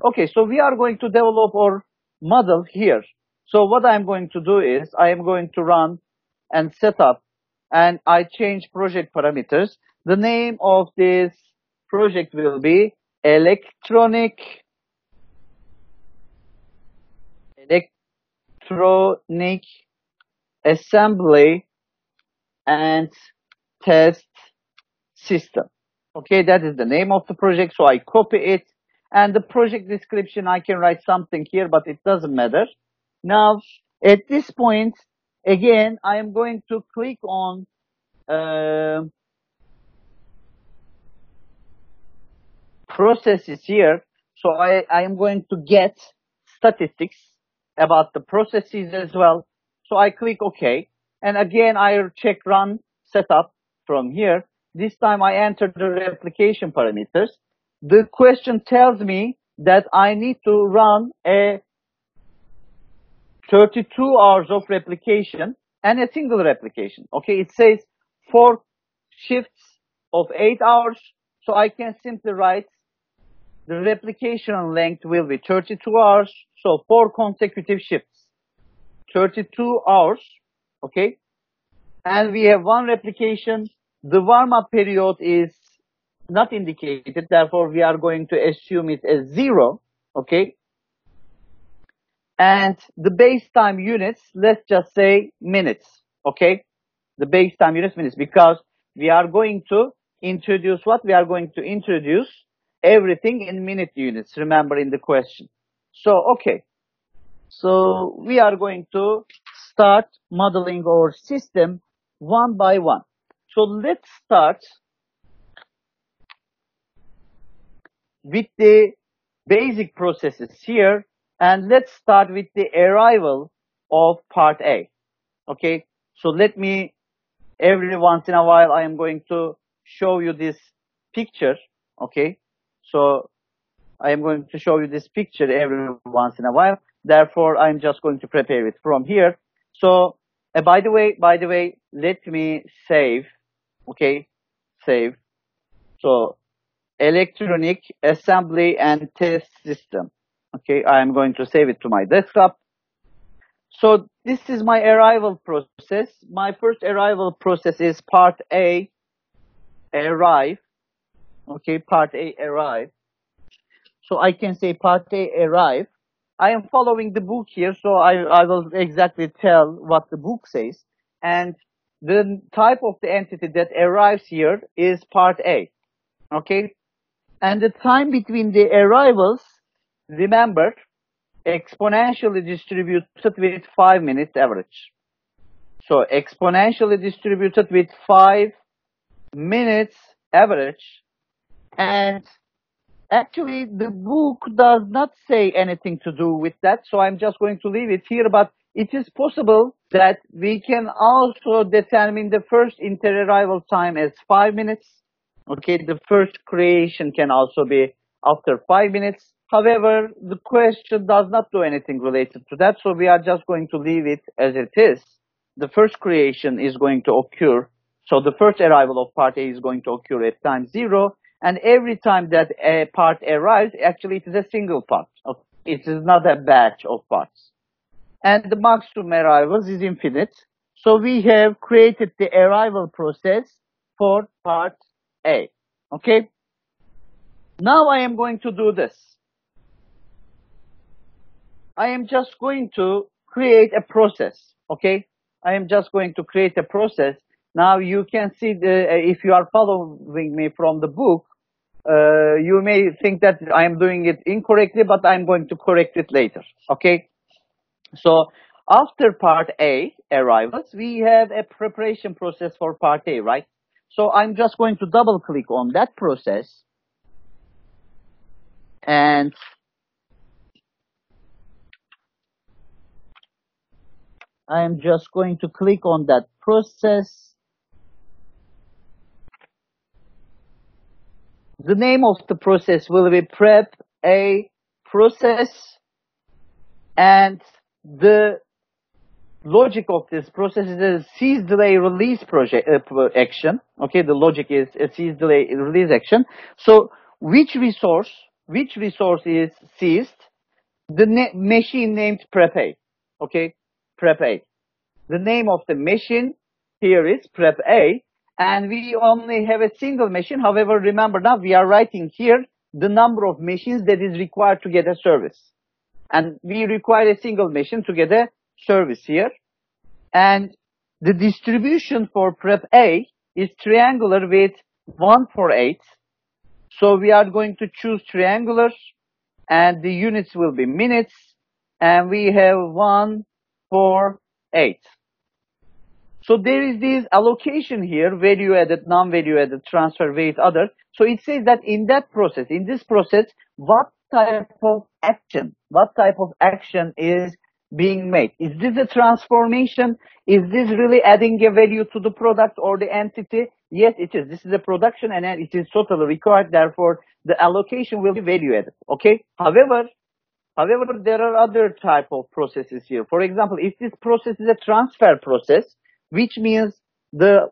Okay, so we are going to develop our model here. So what I'm going to do is I am going to run and set up, and I change project parameters. The name of this project will be electronic assembly and test system. Okay, that is the name of the project. So I copy it, and the project description, I can write something here, but it doesn't matter. Now, at this point, again, I am going to click on processes here. So I am going to get statistics about the processes as well. So I click OK. And again, I check run setup from here. This time I enter the replication parameters. The question tells me that I need to run a 32 hours of replication and a single replication. Okay, it says 4 shifts of 8 hours. So I can simply write the replication length will be 32 hours. So 4 consecutive shifts, 32 hours. Okay. And we have 1 replication. The warm-up period is not indicated. Therefore, we are going to assume it as 0. Okay. And the base time units, let's just say minutes. Okay. The base time units, minutes, because we are going to introduce what? We are going to introduce everything in minute units, remember in the question. So, okay. So, we are going to start modeling our system one by one. So, let's start with the basic processes here, and let's start with the arrival of part A. Okay. So, let me, every once in a while, I am going to show you this picture. Okay. So I am going to show you this picture every once in a while. Therefore, I'm just going to prepare it from here. So by the way, let me save. Okay, save. So electronic assembly and test system. Okay, I am going to save it to my desktop. So this is my arrival process. My first arrival process is part A, arrive. Okay, part A, arrive. So I can say part A, arrive. I am following the book here, so I will exactly tell what the book says. And the type of the entity that arrives here is part A. Okay? And the time between the arrivals, remember, exponentially distributed with 5 minutes average. So exponentially distributed with 5 minutes average. And actually, the book does not say anything to do with that, so I'm just going to leave it here. But it is possible that we can also determine the first inter-arrival time as 5 minutes. Okay, the first creation can also be after 5 minutes. However, the question does not do anything related to that, so we are just going to leave it as it is. The first creation is going to occur, so the first arrival of part A is going to occur at time 0. And every time that a part arrives, actually it is a single part. It is not a batch of parts. And the maximum arrivals is infinite. So we have created the arrival process for part A. Okay? Now I am going to do this. I am just going to create a process. Okay? I am just going to create a process. Now you can see, if you are following me from the book, you may think that I am doing it incorrectly, but I'm going to correct it later. Okay. So after part A arrivals, we have a preparation process for part A, right? So I'm just going to double click on that process. And I am just going to click on that process. The name of the process will be prep A process, and the logic of this process is a seize delay release action. Okay, the logic is a seize delay release action. So which resource which resource is seized? The machine named prep A. Okay, prep A. The name of the machine here is prep A, and we only have a single machine. However, remember now we are writing here the number of machines that is required to get a service. And we require a single machine to get a service here. And the distribution for prep A is triangular with 1 for 8. So we are going to choose triangular, and the units will be minutes, and we have 1, 4, 8. So there is this allocation here, value added, non-value added, transfer, weight, other. So it says that in this process, what type of action is being made? Is this a transformation? Is this really adding a value to the product or the entity? Yes, it is. This is a production, and it is totally required. Therefore, the allocation will be value added. Okay. However, there are other type of processes here. For example, if this process is a transfer process, which means the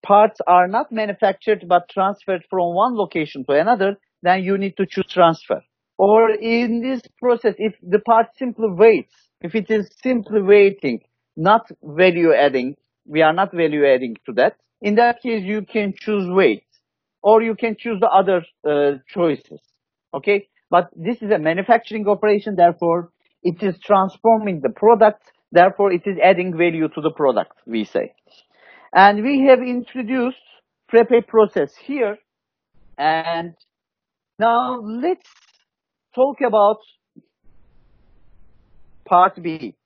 parts are not manufactured but transferred from one location to another, then you need to choose transfer. Or in this process, if the part simply waits, if it is simply waiting, not value adding, we are not value adding to that. In that case, you can choose wait, or you can choose the other choices. Okay, but this is a manufacturing operation, therefore it is transforming the product, therefore it is adding value to the product, we say. And we have introduced prep A process here, and now let's talk about part B.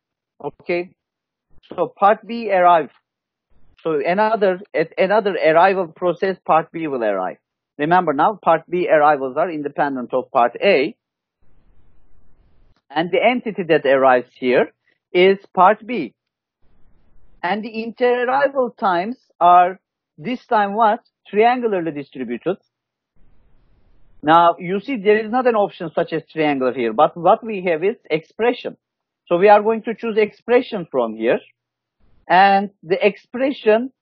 Okay, so part B arrive. So another arrival process, part B will arrive. Remember now, part B arrivals are independent of part A, and the entity that arrives here is part B. And the inter-arrival times are this time what? Triangularly distributed. Now you see there is not an option such as triangular here, but what we have is expression. So we are going to choose expression from here. And the expression,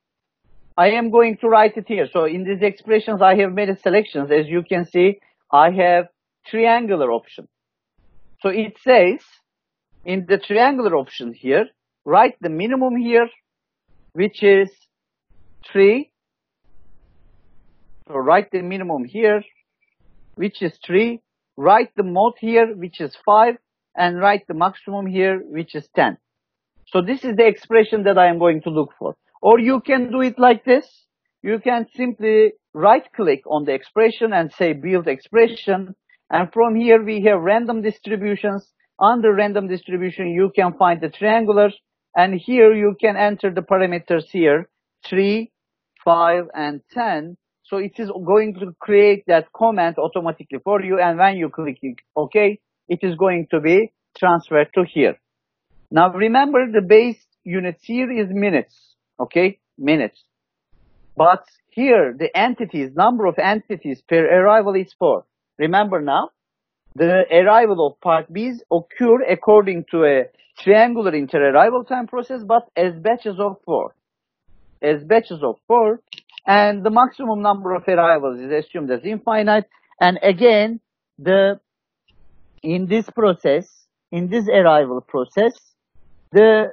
I am going to write it here. So in these expressions, I have made selections. As you can see, I have triangular option. So it says in the triangular option here, write the minimum here, which is 3. So write the minimum here, which is 3. Write the mode here, which is 5. And write the maximum here, which is 10. So this is the expression that I am going to look for. Or you can do it like this. You can simply right-click on the expression and say build expression. And from here we have random distributions. Under random distribution you can find the triangular. And here you can enter the parameters here, 3, 5, and 10. So it is going to create that comment automatically for you. And when you click OK, it is going to be transferred to here. Now remember, the base units here is minutes, okay, minutes. But here the entities, number of entities per arrival is 4. Remember now, the arrival of part B's occur according to a triangular inter-arrival time process, but as batches of 4. As batches of 4, and the maximum number of arrivals is assumed as infinite. And again, in this arrival process, the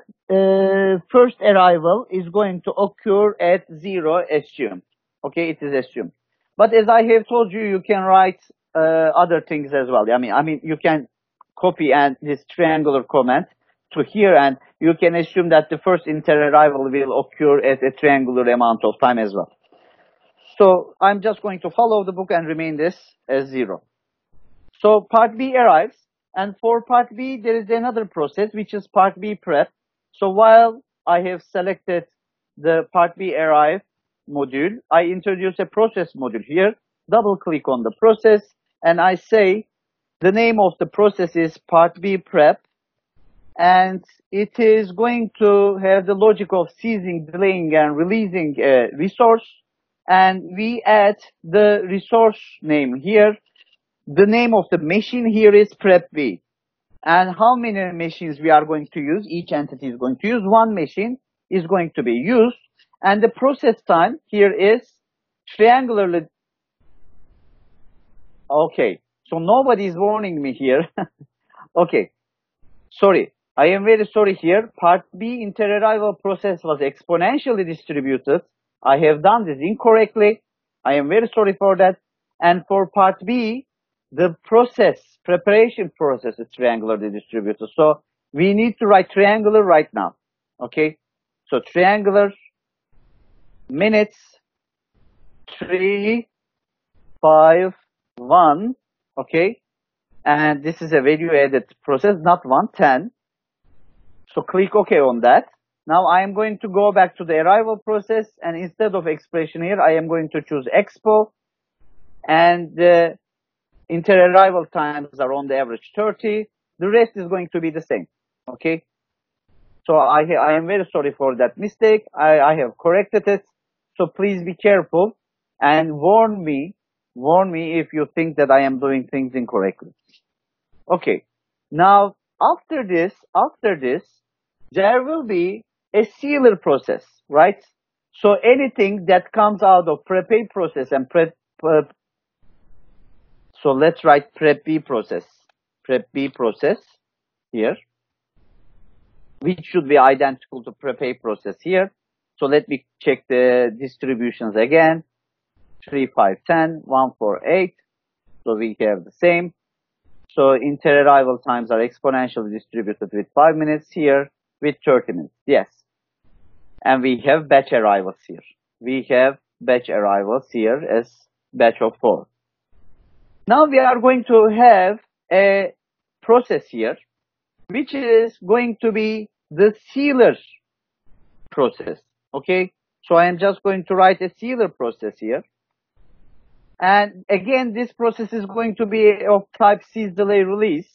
first arrival is going to occur at 0 assumed. Okay, it is assumed. But as I have told you, you can write other things as well. I mean, you can copy and this triangular comment to here, and you can assume that the first inter-arrival will occur at a triangular amount of time as well. So I'm just going to follow the book and remain this as 0. So part B arrives. And for part B, there is another process, which is part B prep. So while I have selected the part B arrive module, I introduce a process module here, double click on the process, and I say the name of the process is part B prep, and it is going to have the logic of seizing, delaying, and releasing a resource. And we add the resource name here. The name of the machine here is prep B. And how many machines we are going to use? Each entity is going to use 1 machine is going to be used. And the process time here is triangularly. Okay. So nobody is warning me here. Okay. Sorry. I am very sorry here. Part B interarrival process was exponentially distributed. I have done this incorrectly. I am very sorry for that. And for part B, the preparation process is triangularly distributed. So we need to write triangular right now. Okay. So triangular minutes 3, 5, 1. Okay. And this is a value added process, not 1, 10. So click OK on that. Now I am going to go back to the arrival process, and instead of expression here, I am going to choose expo, and the inter-arrival times are on the average 30. The rest is going to be the same. Okay. So I am very sorry for that mistake. I have corrected it. So please be careful and warn me if you think that I am doing things incorrectly. Okay. Now after this, there will be a sealer process, right? So anything that comes out of prep A process and so let's write prep B process here, which should be identical to prep A process here. So let me check the distributions again. 3, 5, 10, 1, 4, 8. So we have the same. So inter-arrival times are exponentially distributed with 5 minutes here, with 30 minutes. Yes. And we have batch arrivals here. We have batch arrivals here as batch of 4. Now we are going to have a process here, which is going to be the sealer process. Okay. So I am just going to write a sealer process here. And again, this process is going to be of type seize delay release.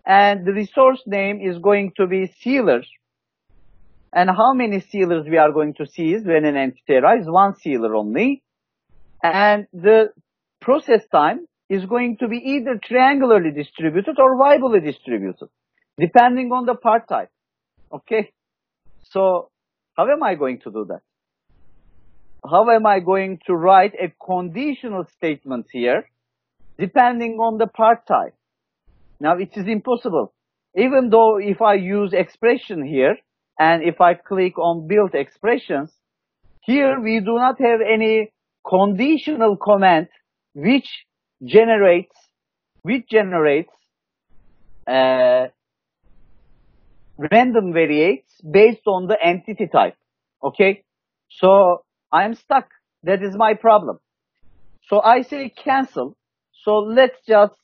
And the resource name is going to be sealer. And how many sealers we are going to seize when an entity arrives? 1 sealer only. And the process time is going to be either triangularly distributed or variably distributed, depending on the part type. Okay. So how am I going to do that? How am I going to write a conditional statement here, depending on the part type? Now it is impossible. Even though if I use expression here, and if I click on build expressions, here we do not have any conditional comment which generates random variates based on the entity type. Okay. So I am stuck. That is my problem. So I say cancel. So let's just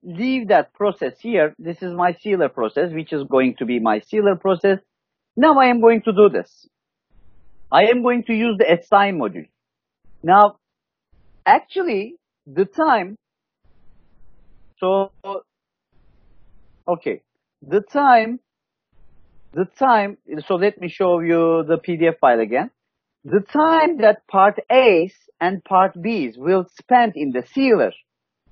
leave that process here. This is my sealer process, which is going to be my sealer process. Now I am going to do this. I am going to use the assign module. Now, actually, the time, so let me show you the PDF file again. The time that part A's and part B's will spend in the sealer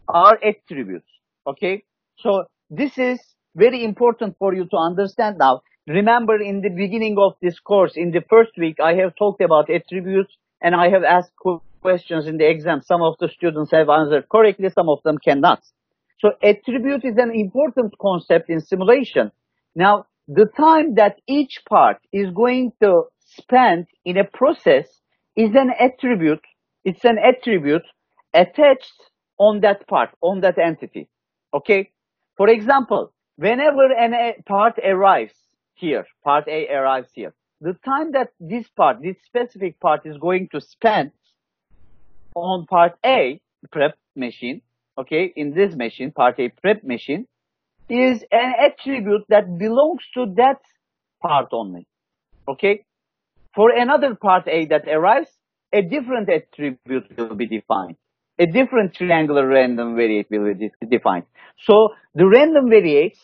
are attributes. Okay. So this is very important for you to understand now. Remember, in the beginning of this course, in the first week, I have talked about attributes and I have asked questions in the exam. Some of the students have answered correctly, some of them cannot. So attribute is an important concept in simulation. Now, the time that each part is going to spend in a process is an attribute. It's an attribute attached on that part, on that entity. Okay. For example, whenever a part arrives here, part A arrives here, the time that this specific part is going to spend on part A prep machine, okay, in this machine, part A prep machine, is an attribute that belongs to that part only. Okay. For another part A that arrives, a different attribute will be defined. A different triangular random variate will be defined. So the random variates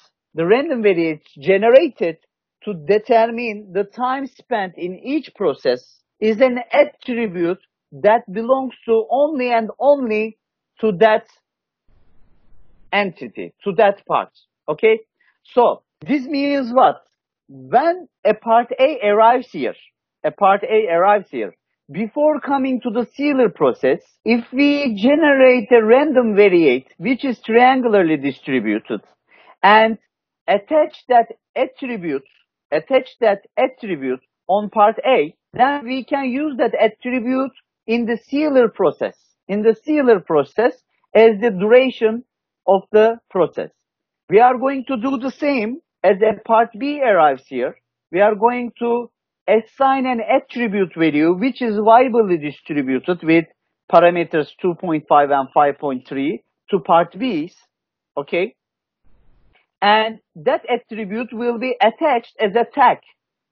generated to determine the time spent in each process is an attribute that belongs to only and only to that entity, to that part. Okay. So this means what? When a part A arrives here, before coming to the sealer process, if we generate a random variate which is triangularly distributed and attach that attribute on part A, then we can use that attribute in the sealer process. As the duration of the process. We are going to do the same as a part B arrives here. We are going to assign an attribute value which is variably distributed with parameters 2.5 and 5.3 to part B's, okay? And that attribute will be attached as a tag,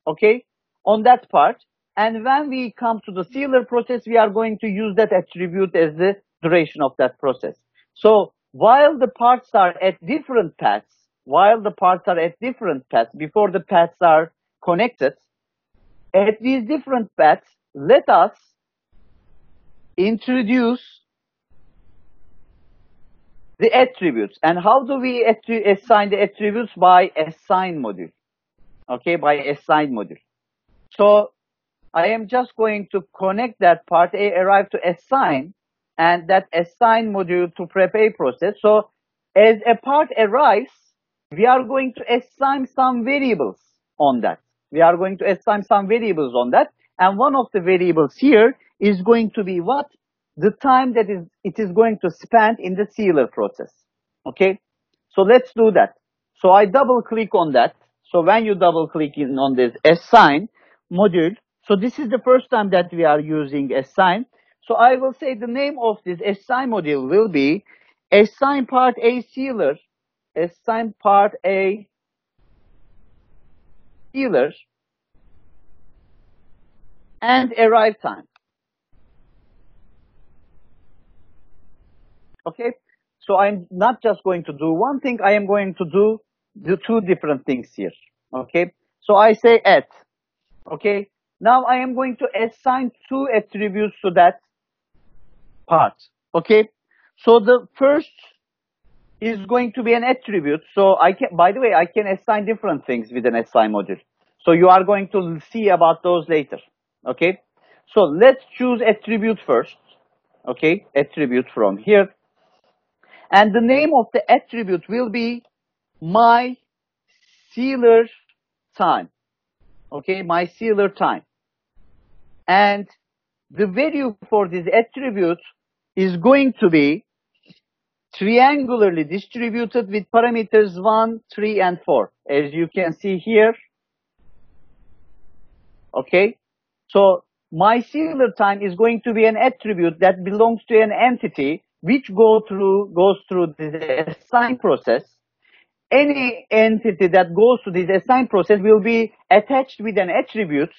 okay, on that part. And when we come to the sealer process, we are going to use that attribute as the duration of that process. So while the parts are at different paths, before the paths are connected, at these different paths, let us introduce the attributes. And how do we assign the attributes? By assign module. Okay, by assign module. So I am just going to connect that part A arrive to assign and that assign module to prep A process. So as a part arrives, we are going to assign some variables on that. And one of the variables here is going to be what? The time that it is going to spend in the sealer process. Okay, so let's do that. So I double click on that. So when you double click in on this assign module, so this is the first time that we are using assign. So I will say the name of this assign module will be assign part A sealer, and arrive time. Okay, so I'm not just going to do one thing, I am going to do the two different things here. Okay, so I say add. Okay, now I am going to assign two attributes to that part. Okay, so the first is going to be an attribute. So I can, by the way, I can assign different things with an assign module. So you are going to see about those later. Okay, so let's choose attribute first. Okay, attribute from here. And the name of the attribute will be my sealer time. Okay, my sealer time. And the value for this attribute is going to be triangularly distributed with parameters 1, 3, and 4. As you can see here. Okay, so my sealer time is going to be an attribute that belongs to an entity which goes through this assign process. Any entity that goes to this assign process will be attached with an attribute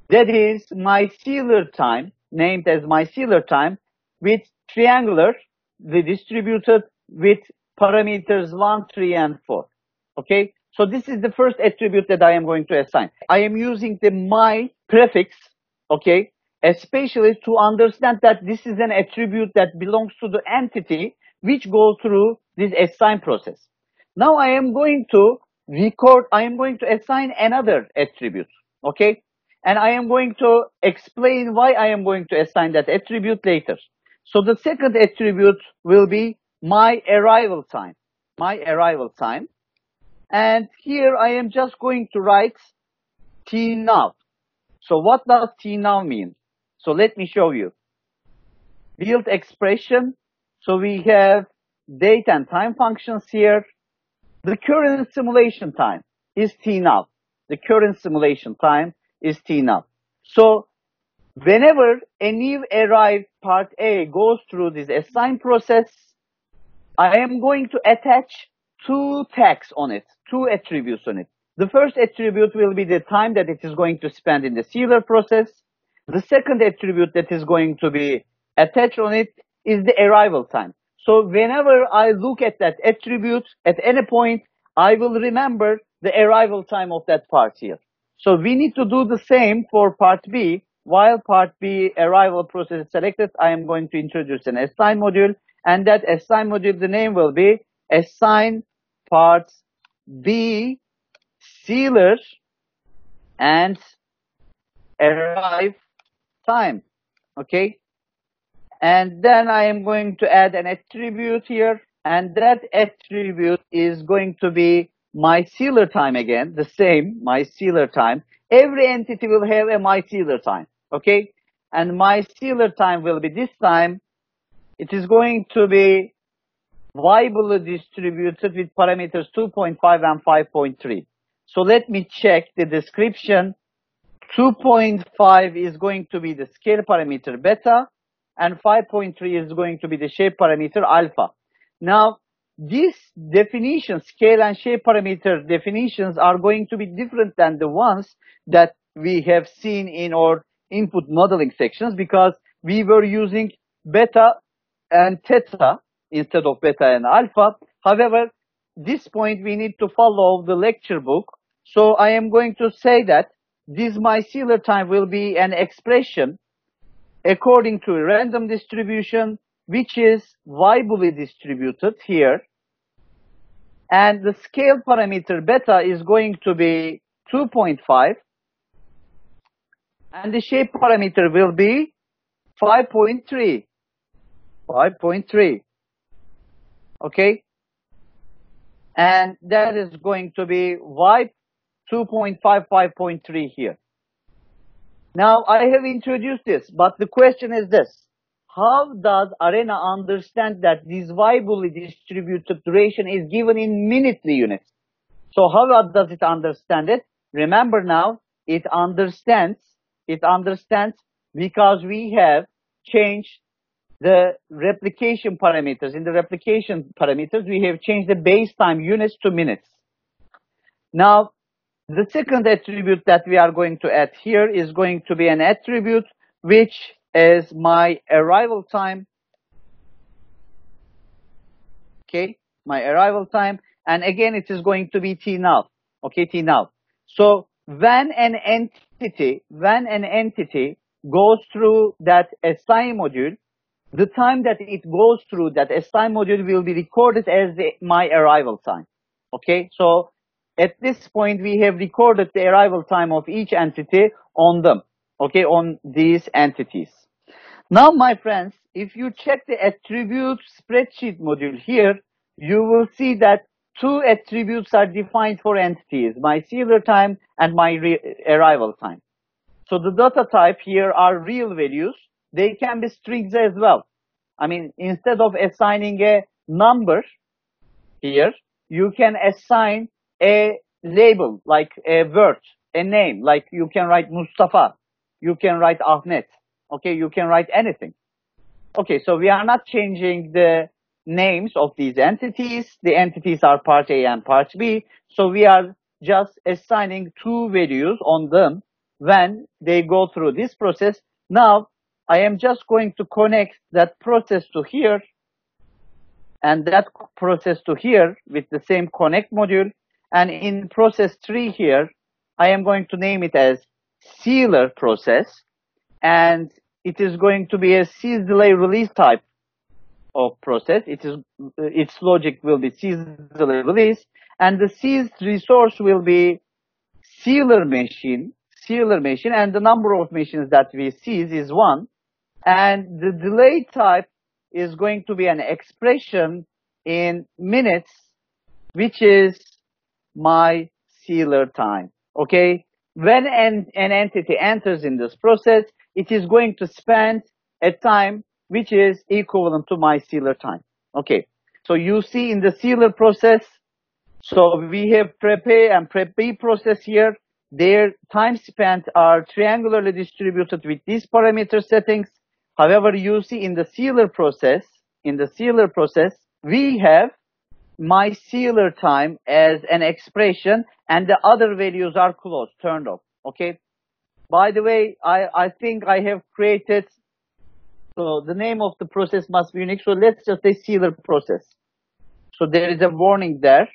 that is my sealer time, named as my sealer time, with triangularly distributed with parameters 1, 3, and 4. Okay, so this is the first attribute that I am going to assign. I am using the my prefix, okay, especially to understand that this is an attribute that belongs to the entity which goes through this assign process. Now I am going to assign another attribute, okay? And I am going to explain why I am going to assign that attribute later. So the second attribute will be my arrival time. And here I am just going to write T now. So what does T now mean? So let me show you. Build expression. So we have date and time functions here. The current simulation time is T now. So whenever a new arrived part A goes through this assign process, I am going to attach two tags on it, two attributes on it. The first attribute will be the time that it is going to spend in the sealer process. The second attribute that is going to be attached on it is the arrival time. So whenever I look at that attribute at any point, I will remember the arrival time of that part here. So we need to do the same for part B. While part B arrival process is selected, I am going to introduce an assign module, and that assign module, the name will be assign part B sealer and arrive time. Okay. And then I am going to add an attribute here, and that attribute is going to be my sealer time again, the same, my sealer time. Every entity will have a my sealer time, okay? And my sealer time will be this time, it is going to be viably distributed with parameters 2.5 and 5.3. So let me check the description. 2.5 is going to be the scale parameter beta, and 5.3 is going to be the shape parameter alpha. Now, these definitions, scale and shape parameter definitions, are going to be different than the ones that we have seen in our input modeling sections, because we were using beta and theta instead of beta and alpha. However, this point we need to follow the lecture book. So I am going to say that this my sealer time will be an expression according to a random distribution, which is viably distributed here. And the scale parameter beta is going to be 2.5. And the shape parameter will be 5.3. 5.3. Okay? And that is going to be y 2.5, 5.3 here. Now, I have introduced this, but the question is this. How does Arena understand that this viably distributed duration is given in minutely units? So how does it understand it? Remember now, it understands because we have changed the replication parameters. In the replication parameters, we have changed the base time units to minutes. Now, the second attribute that we are going to add here is going to be an attribute which is my arrival time. Okay, my arrival time. And again, it is going to be T now. Okay, T now. So when an entity goes through that assign module, the time that it goes through that assign module will be recorded as my arrival time. Okay, so at this point, we have recorded the arrival time of each entity on them, okay, on these entities. Now, my friends, if you check the attribute spreadsheet module here, you will see that two attributes are defined for entities, my sealer time and my arrival time. So the data type here are real values. They can be strings as well. I mean, instead of assigning a number here, you can assign a label, like a word, a name, like you can write Mustafa, you can write Ahmet, okay, you can write anything. Okay, so we are not changing the names of these entities. The entities are part A and part B, so we are just assigning two values on them when they go through this process. Now, I am just going to connect that process to here and that process to here with the same connect module. And in process 3 here, I am going to name it as sealer process. And it is going to be a seize delay release type of process. Its logic will be seize delay release. And the seized resource will be sealer machine. And the number of machines that we seize is 1. And the delay type is going to be an expression in minutes, which is my sealer time. Okay, when an entity enters in this process, it is going to spend a time which is equivalent to my sealer time. Okay, so you see in the sealer process, so we have prep A and prep B process here. Their time spent are triangularly distributed with these parameter settings. However, you see in the sealer process, we have my sealer time as an expression, and the other values are closed, turned off. Okay. By the way, I think I have created, so the name of the process must be unique. So let's just say sealer process. So there is a warning there.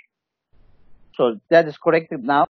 So that is corrected now.